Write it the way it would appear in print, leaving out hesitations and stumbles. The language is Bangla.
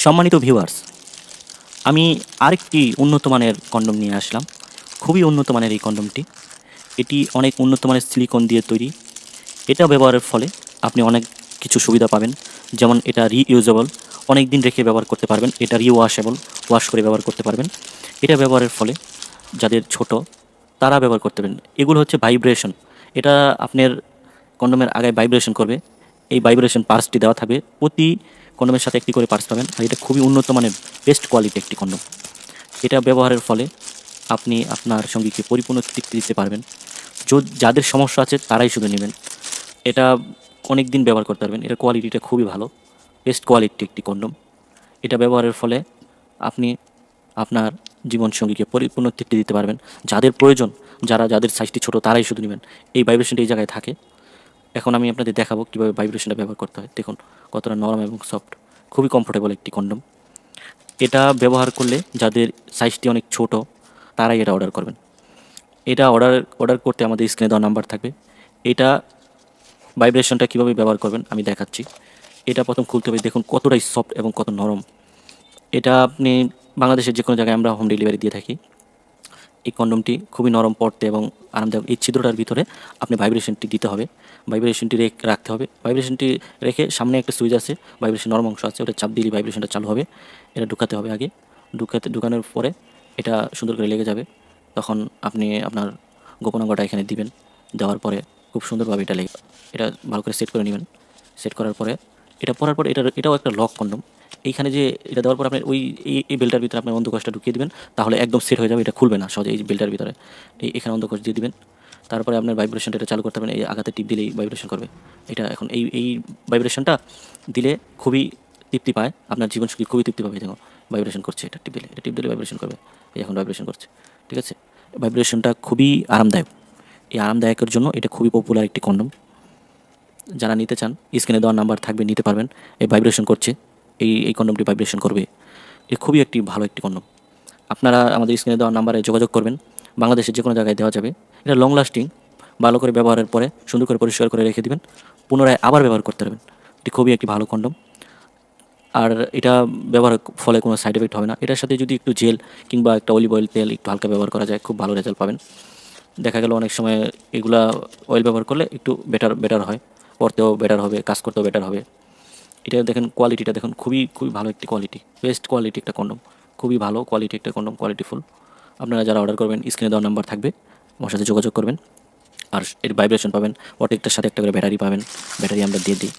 সম্মানিত ভিউয়ার্স, আমি আরেকটি উন্নত মানের কন্ডম নিয়ে আসলাম। খুবই উন্নত মানের এই কন্ডমটি। এটি অনেক উন্নত মানের সিলিকন দিয়ে তৈরি। এটা ব্যবহারের ফলে আপনি অনেক কিছু সুবিধা পাবেন। যেমন এটা রিইউজেবল, অনেক দিন রেখে ব্যবহার করতে পারবেন। এটা রিওয়াশেবল, ওয়াশ করে ব্যবহার করতে পারবেন। এটা ব্যবহারের ফলে যাদের ছোট তারা ব্যবহার করতে পারেন। এগুলো হচ্ছে ভাইব্রেশন। এটা আপনার কন্ডোমের আগায় ভাইব্রেশন করবে। এই ভাইব্রেশন পার্সটি দেওয়া থাকবে, প্রতি কন্ডোমের সাথে একটি করে পার্স পাবেন। আর এটা খুবই উন্নত মানের বেস্ট কোয়ালিটি একটি কন্ডোম। এটা ব্যবহারের ফলে আপনি আপনার সঙ্গীকে পরিপূর্ণ তৃপ্তি দিতে পারবেন। যাদের সমস্যা আছে তারাই শুধু নেবেন। এটা অনেক দিন ব্যবহার করতে পারবেন। এটার কোয়ালিটিটা খুবই ভালো, বেস্ট কোয়ালিটি একটি কন্ডোম। এটা ব্যবহারের ফলে আপনি আপনার জীবনসঙ্গীকে পরিপূর্ণ তৃপ্তি দিতে পারবেন। যাদের প্রয়োজন, যাদের সাইজটি ছোট তারাই শুধু নেবেন। এই ভাইব্রেশনটা এই জায়গায় থাকে। এখন আমি আপনাদের দেখাবো কীভাবে ভাইব্রেশনটা ব্যবহার করতে হয়। দেখুন কতটা নরম এবং সফট, খুবই কমফোর্টেবল একটি কন্ডোম। এটা ব্যবহার করলে যাদের সাইজটি অনেক ছোট তারাই এটা অর্ডার করবেন। এটা অর্ডার করতে আমাদের স্ক্রিনে দেওয়া নাম্বার থাকবে। এটা ভাইব্রেশনটা কীভাবে ব্যবহার করবেন আমি দেখাচ্ছি। এটা প্রথম খুলতে হবে, দেখুন কতটাই সফট এবং কত নরম। এটা আপনি বাংলাদেশের যে কোনো জায়গায় আমরা হোম ডেলিভারি দিয়ে থাকি। এই কন্ডোমটি খুবই নরম পড়তে এবং আরামদায়ক। এই ছিদ্রটার ভিতরে আপনি ভাইব্রেশনটি দিতে হবে, ভাইব্রেশনটি রাখতে হবে। ভাইব্রেশনটি রেখে সামনে একটা সুইচ আছে, ভাইব্রেশন নরম অংশ আছে, ওটা চাপ দিলেই ভাইব্রেশনটা চালু হবে। এটা ঢুকাতে হবে আগে। ঢুকানোর পরে এটা সুন্দর করে লেগে যাবে। তখন আপনি আপনার গোপনাঙ্গটা এখানে দিবেন। দেওয়ার পরে খুব সুন্দরভাবে এটা লেগে, এটা ভালো করে সেট করে নেবেন। সেট করার পরে এটা পরার পরে এটাও একটা লক কন্ডোম। এইখানে যে এটা দেওয়ার পর আপনার এই বেল্টার ভিতরে আপনার অন্ধকোষটা ঢুকিয়ে দিবেন, তাহলে একদম সেট হয়ে যাবে। এটা খুলবে না সহজে। এই বেল্টার ভিতরে এখানে অন্ধকোষ দিয়ে দিবেন। তারপরে আপনার ভাইব্রেশনটা এটা চালু করতে পারবেন। এই আঘাতে টিপ দিলেই ভাইব্রেশন করবে। এটা এখন এই ভাইব্রেশনটা দিলে খুবই তৃপ্তি পায়, আপনার জীবনসঙ্গী খুবই তৃপ্তি পাবে। দেখুন ভাইব্রেশন করছে, এটা টিপ দিলে ভাইব্রেশন করবে। এই এখন ভাইব্রেশন করছে, ঠিক আছে। ভাইব্রেশনটা খুবই আরামদায়ক। এই আরামদায়কের জন্য এটা খুবই পপুলার একটি কন্ডোম। যারা নিতে চান স্ক্রিনে দেওয়ার নাম্বার থাকবে, নিতে পারবেন। এই ভাইব্রেশন করছে, এই কন্ডোমটি ভাইব্রেশন করবে। এ খুবই একটি ভালো একটি কন্ডোম। আপনারা আমাদের স্ক্রিনে দেওয়ার নাম্বারে যোগাযোগ করবেন। বাংলাদেশের যে কোনো জায়গায় দেওয়া যাবে। এটা লং লাস্টিং, ভালো করে ব্যবহারের পরে সুন্দর করে পরিষ্কার করে রেখে দিবেন, পুনরায় আবার ব্যবহার করতে পারবেন। এটি খুবই একটি ভালো কন্ডোম। আর এটা ব্যবহারের ফলে কোনো সাইড এফেক্ট হবে না। এটার সাথে যদি একটু জেল কিংবা একটা অলিভ অয়েল তেল একটু হালকা ব্যবহার করা যায়, খুব ভালো রেজাল্ট পাবেন। দেখা গেল অনেক সময় এগুলা অয়েল ব্যবহার করলে একটু বেটার হয়, পড়তেও বেটার হবে, কাজ করতেও বেটার হবে। এটা দেখেন কোয়ালিটিটা দেখুন, খুবই ভালো একটি কোয়ালিটি, বেস্ট কোয়ালিটি একটা কন্ডোম। খুবই ভালো কোয়ালিটি একটা কন্ডোম, কোয়ালিটিফুল। আপনারা যারা অর্ডার করবেন স্ক্রিনে দেওয়া নাম্বার থাকবে, আমার সাথে যোগাযোগ করবেন। আর এর ভাইব্রেশন পাবেন, প্রত্যেকটার সাথে একটা করে ব্যাটারি পাবেন। ব্যাটারি আমরা দিয়ে দিই।